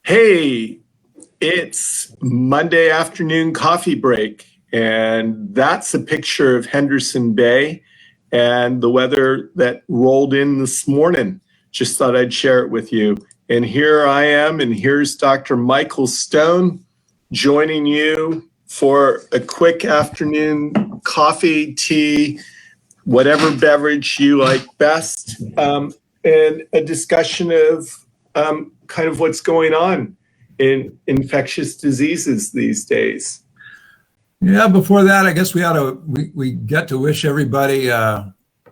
Hey, it's Monday afternoon coffee break, and that's a picture of Henderson Bay and the weather that rolled in this morning. Just thought I'd share it with you. And here I am, and here's Dr. Michael Stone joining you for a quick afternoon coffee, tea, whatever beverage you like best, and a discussion of kind of what's going on in infectious diseases these days. Yeah, before that, I guess we get to wish everybody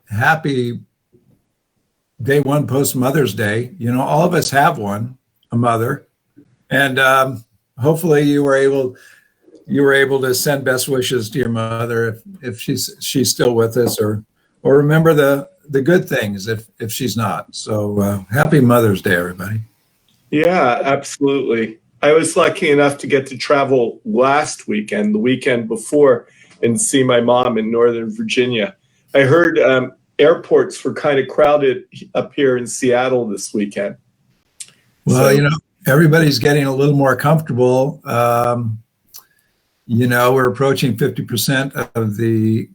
happy day one post Mother's Day. You know, all of us have one, a mother, and hopefully you were able to send best wishes to your mother if she's still with us, or remember the good things if she's not. So happy Mother's Day, everybody. Yeah, absolutely. I was lucky enough to get to travel last weekend, the weekend before, and see my mom in Northern Virginia. I heard airports were kind of crowded up here in Seattle this weekend. Well, you know, everybody's getting a little more comfortable. You know, we're approaching 50% of the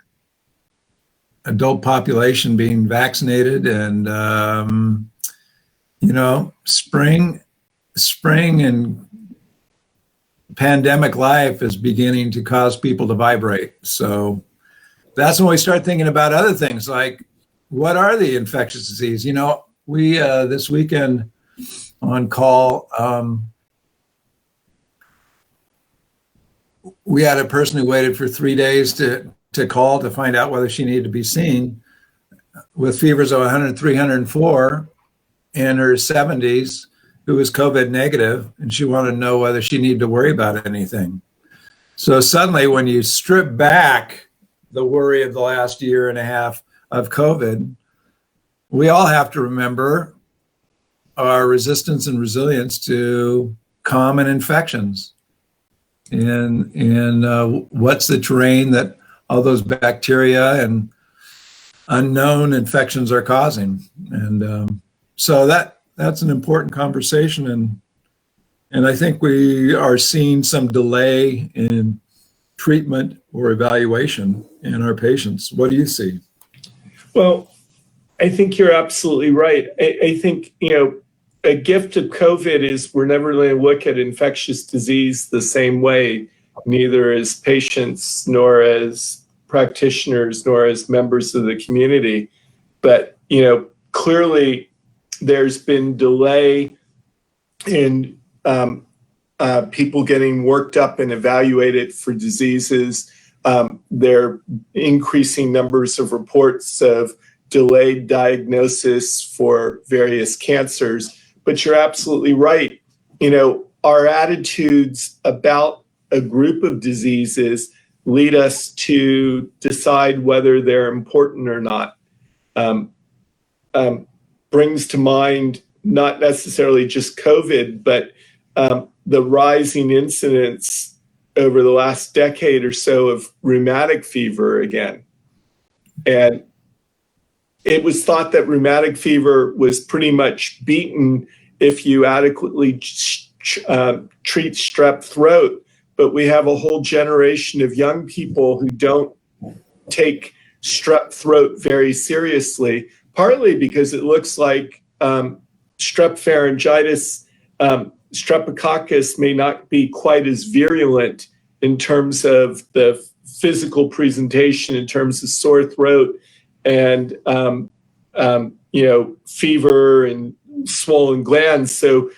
adult population being vaccinated, and you know, spring and pandemic life is beginning to cause people to vibrate. So that's when we start thinking about other things like, what are the infectious disease? You know, we this weekend on call, we had a person who waited for 3 days to call to find out whether she needed to be seen with fevers of 100, 304 in her 70s, who was COVID negative, and she wanted to know whether she needed to worry about anything. So suddenly, when you strip back the worry of the last year and a half of COVID, we all have to remember our resistance and resilience to common infections. And what's the terrain that all those bacteria and unknown infections are causing. And so that's an important conversation. And I think we are seeing some delay in treatment or evaluation in our patients. What do you see? Well, I think you're absolutely right. I think, you know, a gift of COVID is we're never going to look at infectious disease the same way, neither as patients, nor as practitioners, nor as members of the community. But, you know, clearly there's been delay in people getting worked up and evaluated for diseases. There are increasing numbers of reports of delayed diagnosis for various cancers. But you're absolutely right. You know, our attitudes about a group of diseases lead us to decide whether they're important or not. Brings to mind not necessarily just COVID, but the rising incidence over the last decade or so of rheumatic fever again. And it was thought that rheumatic fever was pretty much beaten if you adequately treat strep throat. But we have a whole generation of young people who don't take strep throat very seriously, partly because it looks like strep pharyngitis, streptococcus may not be quite as virulent in terms of the physical presentation, in terms of sore throat and you know, fever and swollen glands. So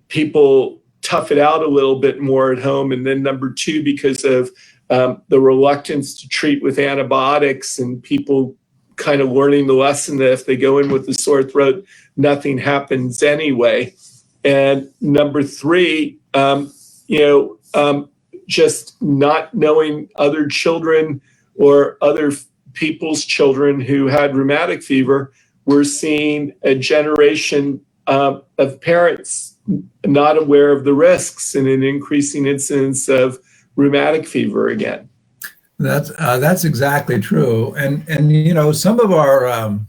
people tough it out a little bit more at home. And then number two, because of the reluctance to treat with antibiotics and people kind of learning the lesson that if they go in with a sore throat, nothing happens anyway. And number three, you know, just not knowing other children or other people's children who had rheumatic fever. We're seeing a generation of parents not aware of the risks and an increasing incidence of rheumatic fever again. That's exactly true. And you know, some of our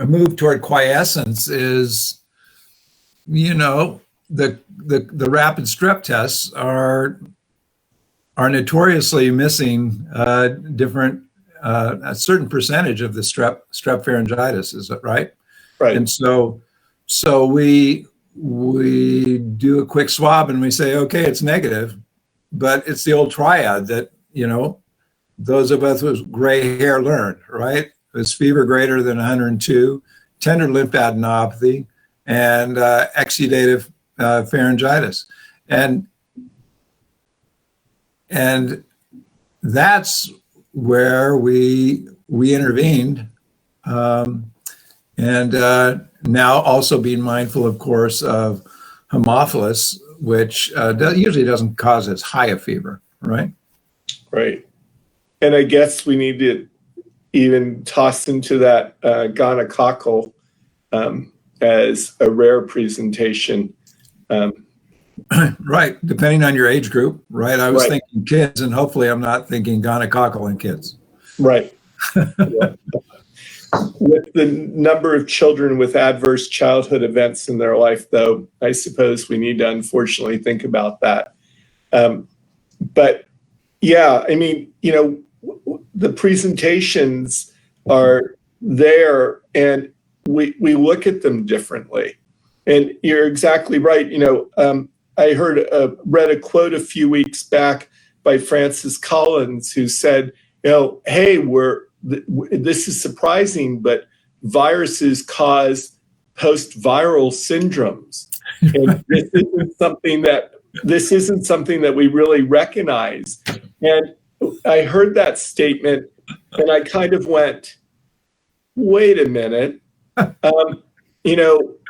move toward quiescence is, you know, the rapid strep tests are notoriously missing a certain percentage of the strep pharyngitis. Is that right? Right. And so we do a quick swab and we say, okay, it's negative, but it's the old triad that, those of us with gray hair learned, right? It's fever greater than 102, tender lymphadenopathy, and exudative pharyngitis. And that's where we intervened. Now also being mindful, of course, of Haemophilus, which usually doesn't cause as high a fever, right? Right. And I guess we need to even toss into that gonococcal as a rare presentation. Right, depending on your age group, right? I was Right. thinking kids, and hopefully I'm not thinking gonococcal in kids. Right. Yeah. With the number of children with adverse childhood events in their life, though, I suppose we need to unfortunately think about that. But yeah, I mean, the presentations are there and we look at them differently. And you're exactly right. I read a quote a few weeks back by Francis Collins, who said, hey, this is surprising, but viruses cause post-viral syndromes. And this isn't something that we really recognize. And I heard that statement and I kind of went, wait a minute.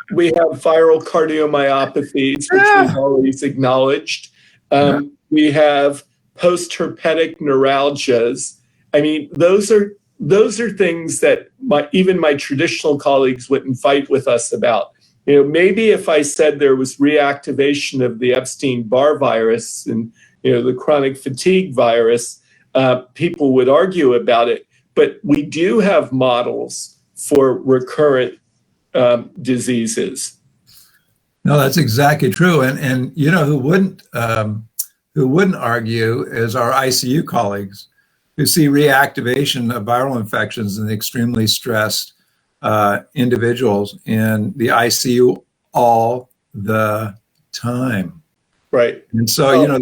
We have viral cardiomyopathies, which we've always acknowledged. We have post-herpetic neuralgias. I mean, those are things that even my traditional colleagues wouldn't fight with us about. Maybe if I said there was reactivation of the Epstein-Barr virus and the chronic fatigue virus, people would argue about it. But we do have models for recurrent diseases. No, that's exactly true. And who wouldn't argue is our ICU colleagues, who see reactivation of viral infections in extremely stressed individuals in the ICU all the time. Right. And so,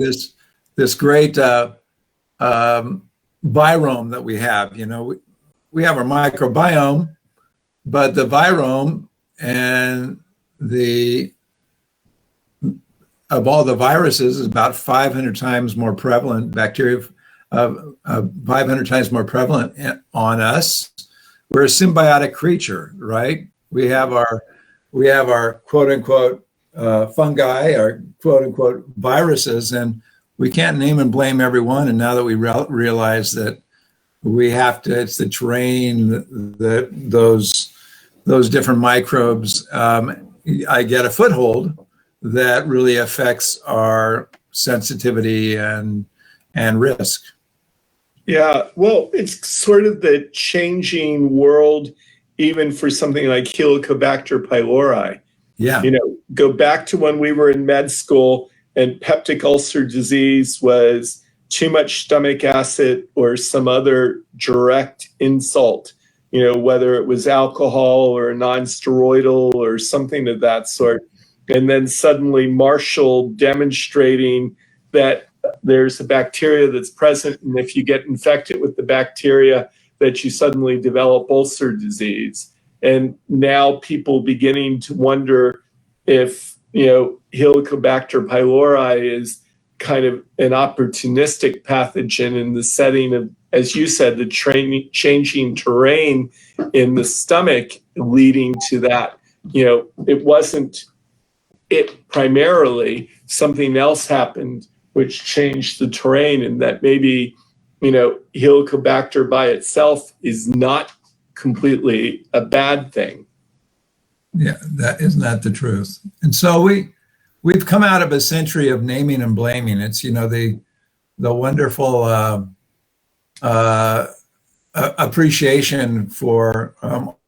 this great virome that we have, we have our microbiome, but the virome and of all the viruses is about 500 times more prevalent, bacteria 500 times more prevalent on us. We're a symbiotic creature, right? We have our quote unquote fungi, our quote unquote viruses, and we can't name and blame everyone. And now that we realize that we have to, it's the terrain that those different microbes, I get a foothold that really affects our sensitivity and risk. Yeah, well, it's sort of the changing world, even for something like Helicobacter pylori. Yeah. Go back to when we were in med school and peptic ulcer disease was too much stomach acid or some other direct insult, whether it was alcohol or non-steroidal or something of that sort. And then suddenly Marshall demonstrating that there's a bacteria that's present, and if you get infected with the bacteria, that you suddenly develop ulcer disease. And now people beginning to wonder if, Helicobacter pylori is kind of an opportunistic pathogen in the setting of, as you said, the changing terrain in the stomach leading to that. It wasn't it primarily, something else happened which changed the terrain, and that maybe, Helicobacter by itself is not completely a bad thing. Yeah, isn't that the truth? And so we've come out of a century of naming and blaming. It's the wonderful appreciation for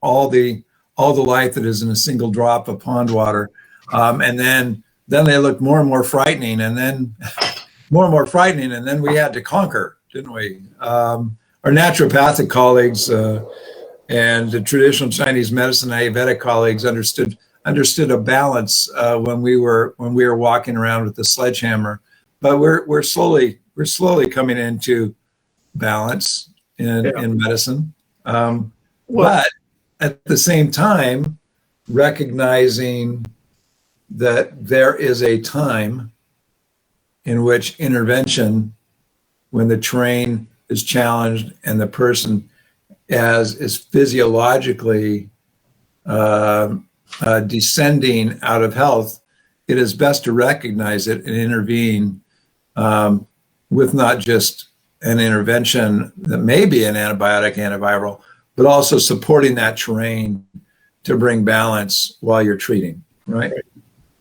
all the life that is in a single drop of pond water, and then then they looked more and more frightening, and then more and more frightening, and then we had to conquer, didn't we? Our naturopathic colleagues and the traditional Chinese medicine Ayurvedic colleagues understood a balance when we were walking around with the sledgehammer, but we're slowly coming into balance in medicine. But at the same time, recognizing that there is a time in which intervention, when the terrain is challenged and the person is physiologically descending out of health, it is best to recognize it and intervene with not just an intervention that may be an antibiotic, antiviral, but also supporting that terrain to bring balance while you're treating, right?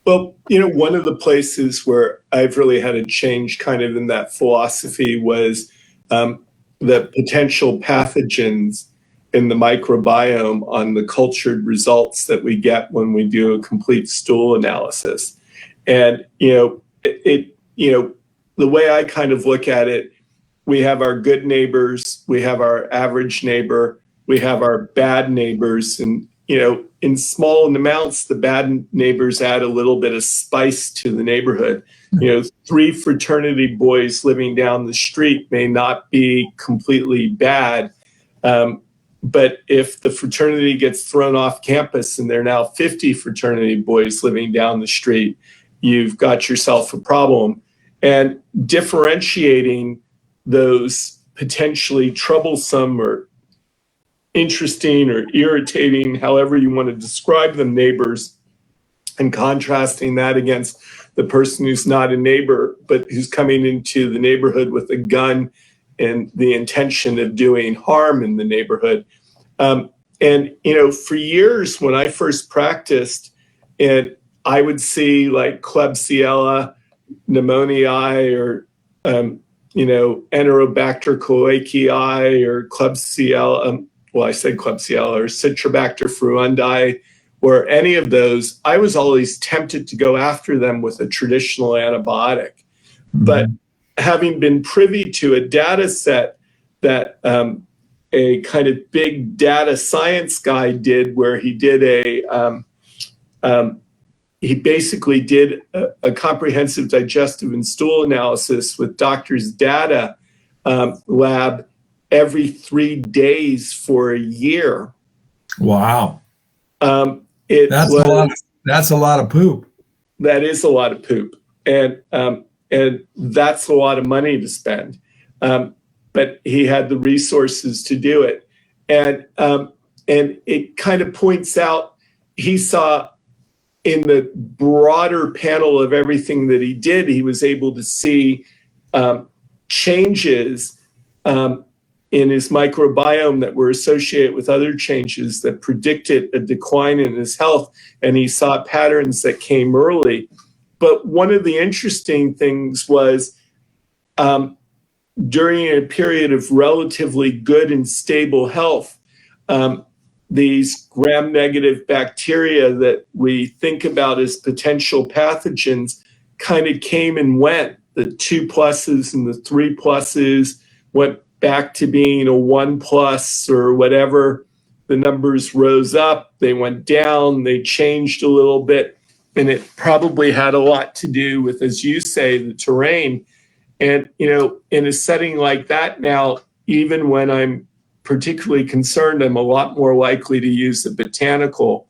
Well, one of the places where I've really had a change kind of in that philosophy was the potential pathogens in the microbiome on the cultured results that we get when we do a complete stool analysis. And, the way I kind of look at it, we have our good neighbors, we have our average neighbor, we have our bad neighbors, and in small amounts, the bad neighbors add a little bit of spice to the neighborhood. 3 fraternity boys living down the street may not be completely bad, but if the fraternity gets thrown off campus and there are now 50 fraternity boys living down the street, you've got yourself a problem. And differentiating those potentially troublesome or interesting or irritating, however you want to describe them, neighbors, and contrasting that against the person who's not a neighbor, but who's coming into the neighborhood with a gun and the intention of doing harm in the neighborhood. For years when I first practiced, and I would see like Klebsiella pneumoniae or Enterobacter coakii or Klebsiella, I said Klebsiella, or Citrobacter fruendi, or any of those, I was always tempted to go after them with a traditional antibiotic. Mm-hmm. But having been privy to a data set that a kind of big data science guy did, where he did he basically did a comprehensive digestive and stool analysis with doctors' data lab every 3 days for a year. Wow. That's a lot of poop. That is a lot of poop. And that's a lot of money to spend. But he had the resources to do it. And it kind of points out, he saw in the broader panel of everything that he did, he was able to see changes in his microbiome that were associated with other changes that predicted a decline in his health. And he saw patterns that came early. But one of the interesting things was during a period of relatively good and stable health, these gram-negative bacteria that we think about as potential pathogens kind of came and went. The 2 pluses and the 3 pluses went back to being a 1 plus or whatever. The numbers rose up, they went down, they changed a little bit. And it probably had a lot to do with, as you say, the terrain. And, in a setting like that now, even when I'm particularly concerned, I'm a lot more likely to use the botanical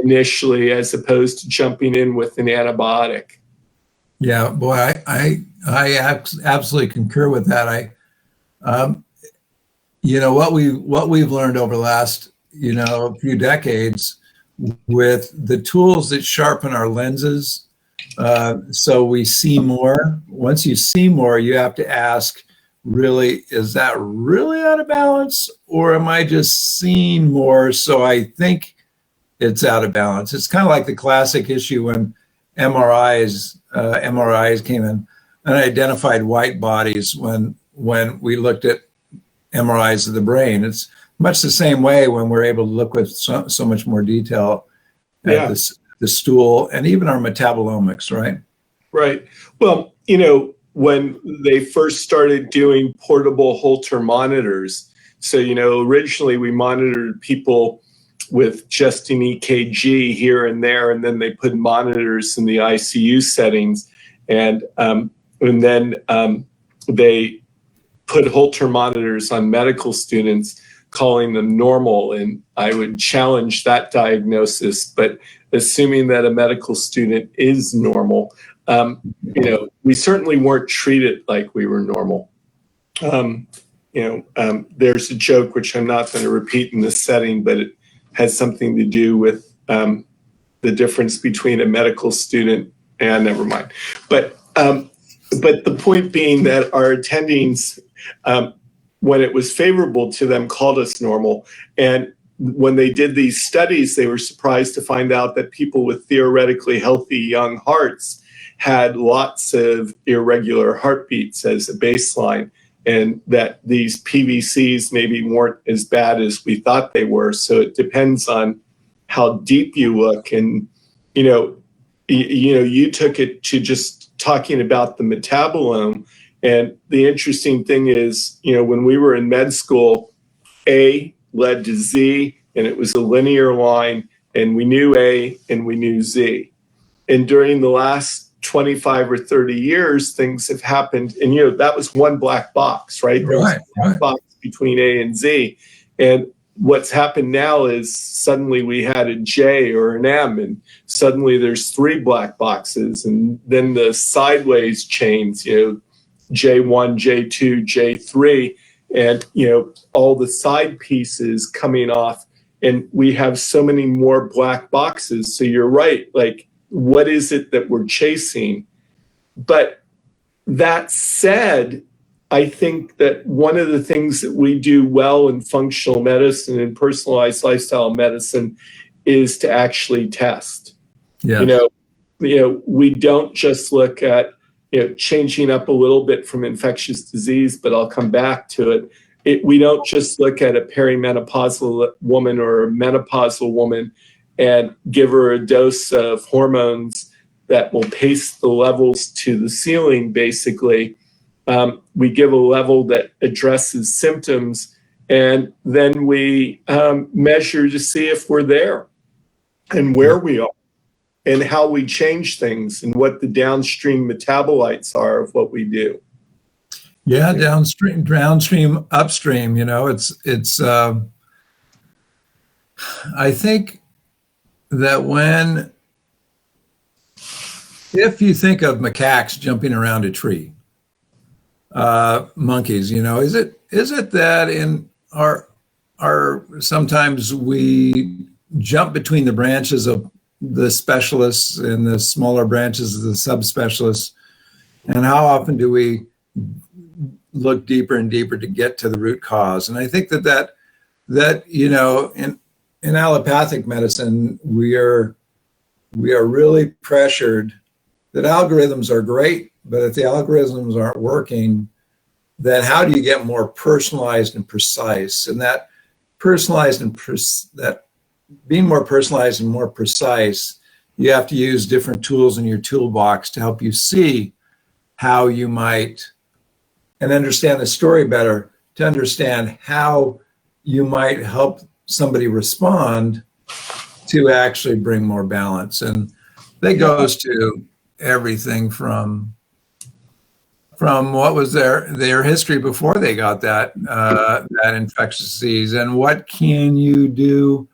initially, as opposed to jumping in with an antibiotic. Yeah, boy, I absolutely concur with that. What we've learned over the last few decades with the tools that sharpen our lenses, so we see more. Once you see more, you have to ask, really, is that really out of balance, or am I just seeing more so I think it's out of balance? It's kind of like the classic issue when MRIs came in and identified white bodies when we looked at MRIs of the brain. It's much the same way when we're able to look with so much more detail at the stool, and even our metabolomics, right? Right. Well, when they first started doing portable Holter monitors, so, originally we monitored people with just an EKG here and there, and then they put monitors in the ICU settings, and then they put Holter monitors on medical students, calling them normal. And I would challenge that diagnosis, but assuming that a medical student is normal, we certainly weren't treated like we were normal. There's a joke, which I'm not going to repeat in this setting, but it has something to do with the difference between a medical student and never mind. But the point being that our attendings, when it was favorable to them, called us normal. And when they did these studies, they were surprised to find out that people with theoretically healthy young hearts had lots of irregular heartbeats as a baseline, and that these PVCs maybe weren't as bad as we thought they were. So it depends on how deep you look. And, you took it to just talking about the metabolome. And the interesting thing is, when we were in med school, A led to Z, and it was a linear line, and we knew A and we knew Z. And during the last 25 or 30 years, things have happened. And, that was one black box, right? There was a black box between A and Z. And what's happened now is suddenly we had a J or an M, and suddenly there's three black boxes. And then the sideways chains, J1, J2, J3, and, all the side pieces coming off. And we have so many more black boxes. So you're right. Like, what is it that we're chasing? But that said, I think that one of the things that we do well in functional medicine and personalized lifestyle medicine is to actually test. Yeah. We don't just look at changing up a little bit from infectious disease, but I'll come back to it. We don't just look at a perimenopausal woman or a menopausal woman and give her a dose of hormones that will paste the levels to the ceiling, basically. We give a level that addresses symptoms, and then we measure to see if we're there and where we are and how we change things and what the downstream metabolites are of what we do. Yeah, downstream, upstream, it's I think that if you think of macaques jumping around a tree, monkeys, is it that in our sometimes we jump between the branches of the specialists and the smaller branches of the subspecialists, and how often do we look deeper and deeper to get to the root cause? And I think that in allopathic medicine, we are really pressured that algorithms are great, but if the algorithms aren't working, then how do you get more personalized and precise? And that being more personalized and more precise, you have to use different tools in your toolbox to help you see how you might, and understand the story better, to understand how you might help somebody respond to actually bring more balance. And that goes to everything from what was their history before they got that infectious disease, and what can you do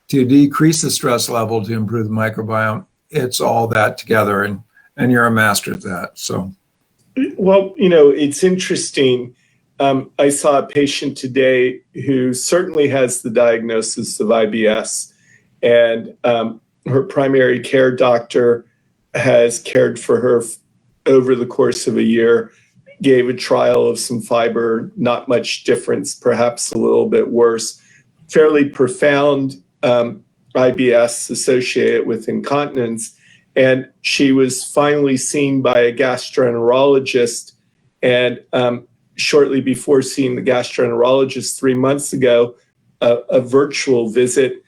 to decrease the stress level to improve the microbiome. It's all that together, and you're a master at that. So, well, it's interesting. I saw a patient today who certainly has the diagnosis of IBS, and her primary care doctor has cared for her over the course of a year, gave a trial of some fiber, not much difference, perhaps a little bit worse, fairly profound IBS associated with incontinence. And she was finally seen by a gastroenterologist, and shortly before seeing the gastroenterologist 3 months ago, a virtual visit,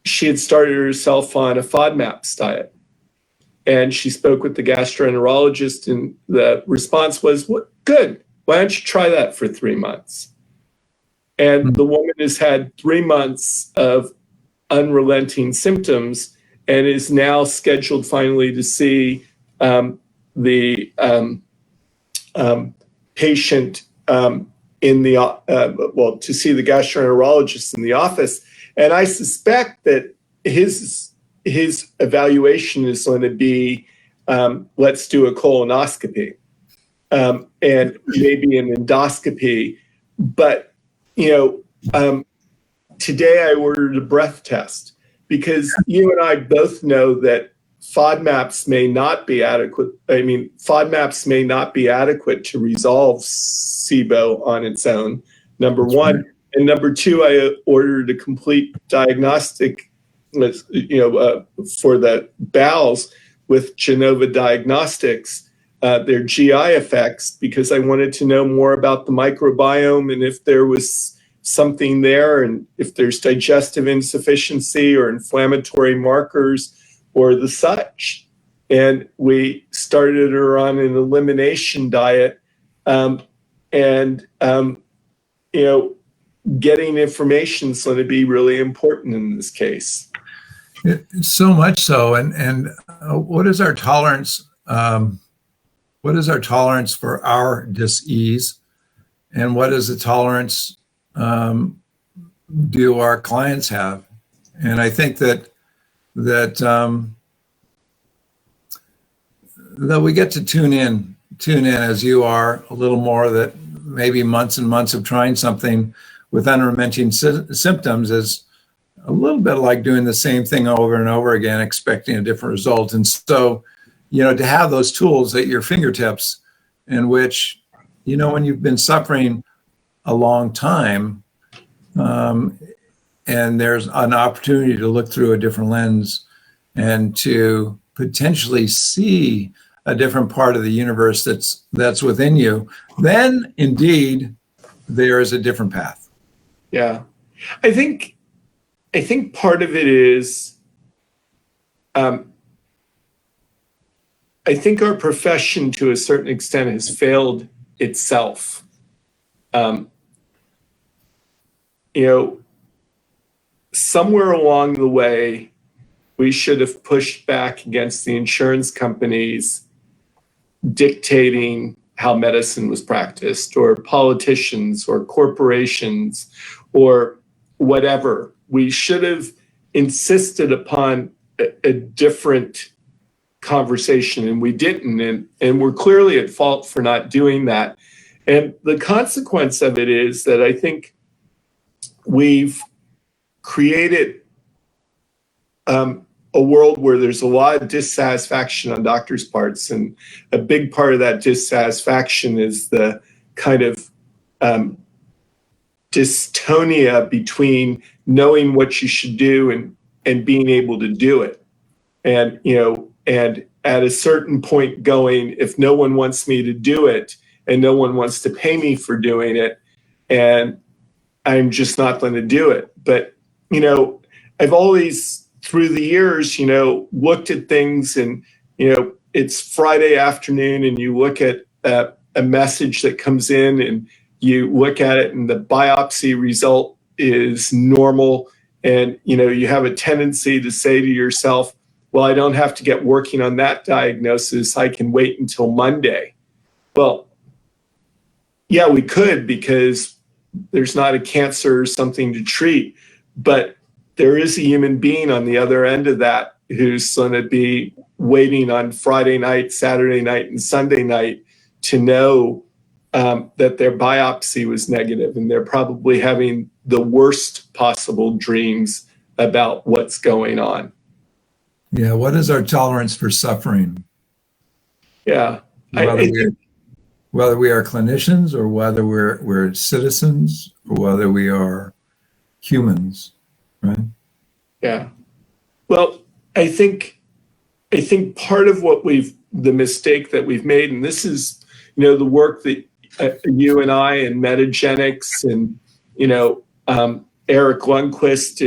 she had started herself on a FODMAPs diet. And she spoke with the gastroenterologist, and the response was, well, good, why don't you try that for 3 months? And the woman has had 3 months of unrelenting symptoms and is now scheduled finally to see the patient in the, to see the gastroenterologist in the office. And I suspect that his evaluation is going to be, let's do a colonoscopy and maybe an endoscopy. But, today I ordered a breath test because you and I both know that FODMAPs may not be adequate. FODMAPs may not be adequate to resolve SIBO on its own, number one. Right. And number two, I ordered a complete diagnostic for the bowels with Genova Diagnostics, their GI effects, because I wanted to know more about the microbiome and if there was something there and if there's digestive insufficiency or inflammatory markers or the such. And we started her on an elimination diet getting information is going to be really important in this case. So much so. And what is our tolerance? What is our tolerance for our dis-ease? And what is the tolerance do our clients have? And I think that we get to tune in as you are a little more, that maybe months and months of trying something with unrelenting symptoms is a little bit like doing the same thing over and over again, expecting a different result. And so, to have those tools at your fingertips in which, when you've been suffering a long time, and there's an opportunity to look through a different lens and to potentially see a different part of the universe that's within you, then indeed there is a different path. Yeah. I think part of it is, I think our profession to a certain extent has failed itself. Somewhere along the way, we should have pushed back against the insurance companies dictating how medicine was practiced, or politicians or corporations or whatever. We should have insisted upon a different conversation, and we didn't. And we're clearly at fault for not doing that. And the consequence of it is that I think we've created a world where there's a lot of dissatisfaction on doctors' parts. And a big part of that dissatisfaction is the kind of dystonia between knowing what you should do and being able to do it. And, and at a certain point going, if no one wants me to do it and no one wants to pay me for doing it, and I'm just not going to do it. But, I've always, through the years, looked at things and, it's Friday afternoon and you look at a message that comes in and you look at it and the biopsy result is normal. And, you have a tendency to say to yourself, well, I don't have to get working on that diagnosis. I can wait until Monday. Well, yeah, we could, because there's not a cancer or something to treat, but there is a human being on the other end of that who's going to be waiting on Friday night, Saturday night, and Sunday night to know that their biopsy was negative, and they're probably having the worst possible dreams about what's going on. Yeah, what is our tolerance for suffering? Yeah. Whether we are clinicians or whether we're citizens or whether we are humans, right? Yeah. Well, I think part of the mistake that we've made, and this is, the work that you and I and Metagenics and, Eric Lundquist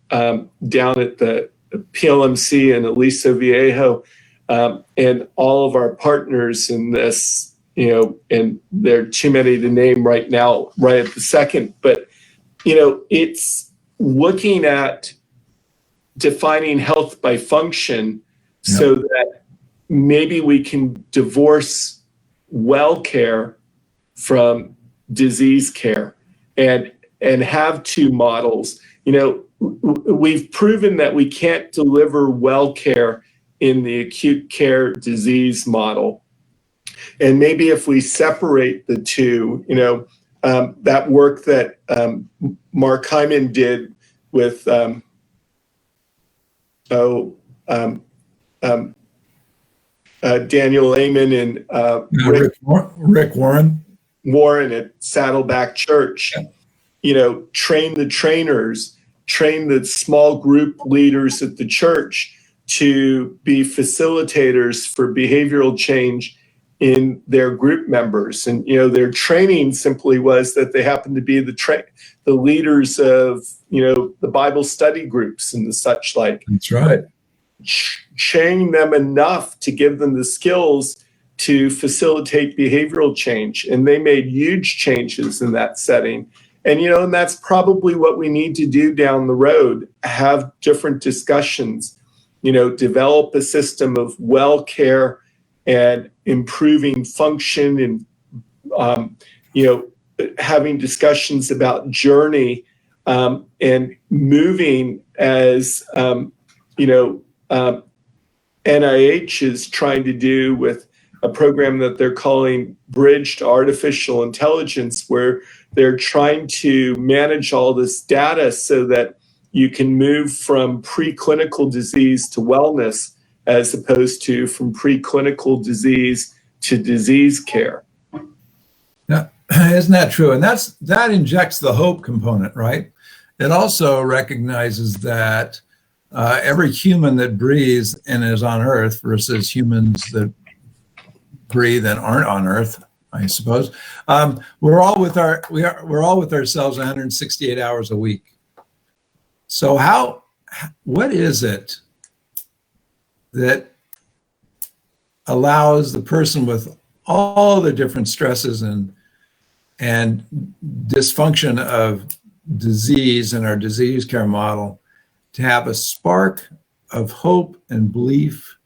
down at the PLMC and Aliso Viejo, and all of our partners in this, and there are too many to name right now, right at the second, but, it's looking at defining health by function so that maybe we can divorce well care from disease care and have two models. We've proven that we can't deliver well care in the acute care disease model. And maybe if we separate the two, that work that Mark Hyman did with Daniel Amen and Rick Warren at Saddleback Church, train the trainers, train the small group leaders at the church to be facilitators for behavioral change in their group members. And, their training simply was that they happened to be the leaders of, the Bible study groups and the such like. That's right. Training them enough to give them the skills to facilitate behavioral change. And they made huge changes in that setting. And, and that's probably what we need to do down the road, have different discussions, develop a system of well care and improving function and, having discussions about journey and moving as, NIH is trying to do with a program that they're calling Bridged Artificial Intelligence, where they're trying to manage all this data so that you can move from preclinical disease to wellness, as opposed to from preclinical disease to disease care. Yeah, isn't that true? And that injects the hope component, right? It also recognizes that every human that breathes and is on Earth versus humans that breathe and aren't on Earth, I suppose, we're all with ourselves 168 hours a week. So what is it that allows the person with all the different stresses and dysfunction of disease in our disease care model to have a spark of hope and belief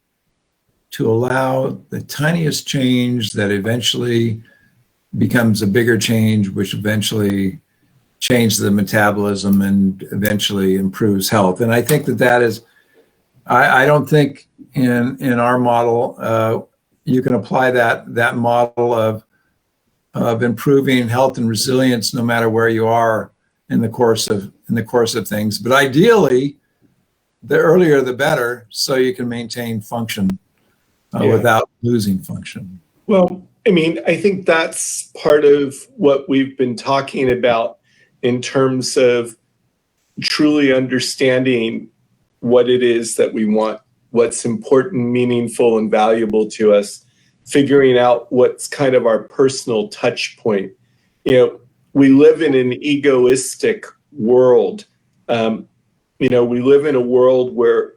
to allow the tiniest change that eventually becomes a bigger change, which eventually changes the metabolism and eventually improves health? And I think that is, I don't think in our model, you can apply that model of improving health and resilience no matter where you are in the course of things. But ideally, the earlier the better, so you can maintain function without losing function. Well, I think that's part of what we've been talking about in terms of truly understanding what it is that we want, what's important, meaningful, and valuable to us, figuring out what's kind of our personal touch point. We live in an egoistic world. We live in a world where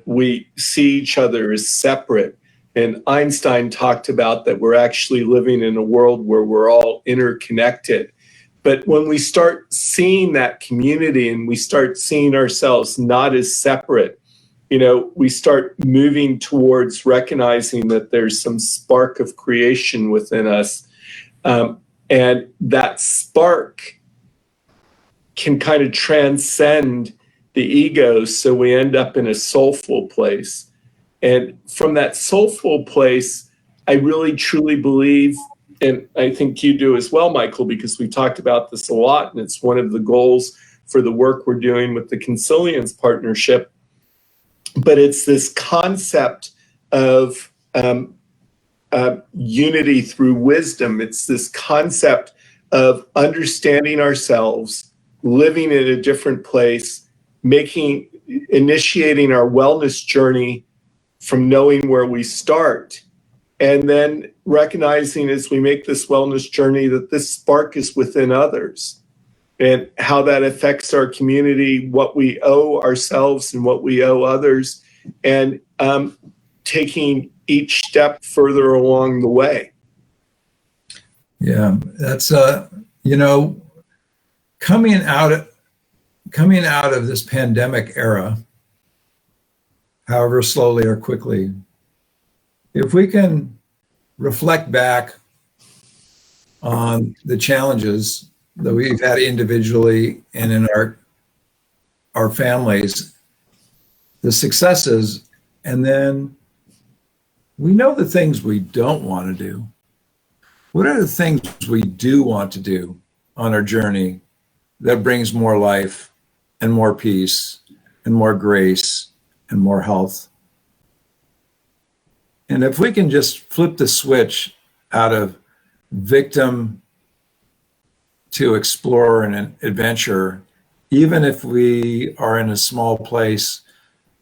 we see each other as separate. And Einstein talked about that we're actually living in a world where we're all interconnected. But when we start seeing that community and we start seeing ourselves not as separate, we start moving towards recognizing that there's some spark of creation within us. And that spark can kind of transcend the ego, so we end up in a soulful place. And from that soulful place, I really truly believe, and I think you do as well, Michael, because we talked about this a lot, and it's one of the goals for the work we're doing with the Consilience Partnership. But it's this concept of unity through wisdom. It's this concept of understanding ourselves, living in a different place, initiating our wellness journey from knowing where we start, and then recognizing as we make this wellness journey that this spark is within others. and how that affects our community, what we owe ourselves and what we owe others, and taking each step further along the way. Yeah, that's coming out of this pandemic era, however slowly or quickly, if we can reflect back on the challenges that we've had individually and in our families, the successes, and then we know the things we don't want to do. What are the things we do want to do on our journey that brings more life and more peace and more grace and more health? And if we can just flip the switch out of victim to explorer and adventure, even if we are in a small place,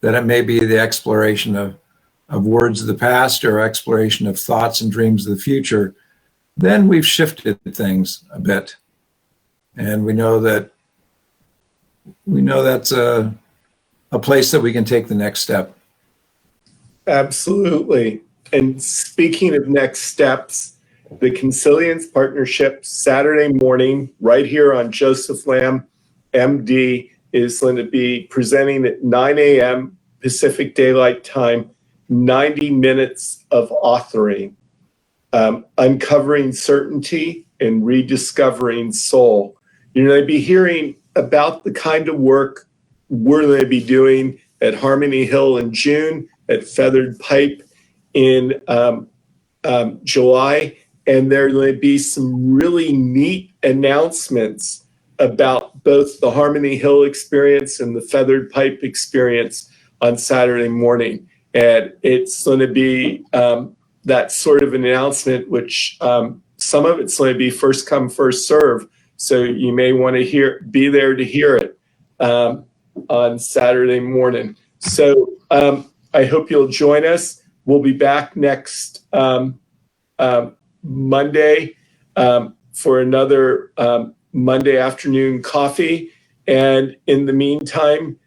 that it may be the exploration of words of the past or exploration of thoughts and dreams of the future, then we've shifted things a bit. And we know that's a place that we can take the next step. Absolutely. And speaking of next steps, the Consilience Partnership Saturday morning, right here on Joseph Lamb, MD, is going to be presenting at 9 a.m. Pacific Daylight Time, 90 minutes of authoring, uncovering certainty and rediscovering soul. You're going to be hearing about the kind of work we're going to be doing at Harmony Hill in June, at Feathered Pipe in July, and there are going to be some really neat announcements about both the Harmony Hill experience and the Feathered Pipe experience on Saturday morning. And it's going to be that sort of an announcement, which some of it's going to be first come, first serve. So you may want to be there to hear it on Saturday morning. So I hope you'll join us. We'll be back next Monday for another Monday afternoon coffee. And in the meantime,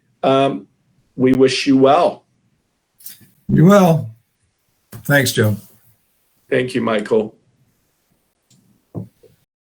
we wish you well. You will. Thanks, Joe. Thank you, Michael.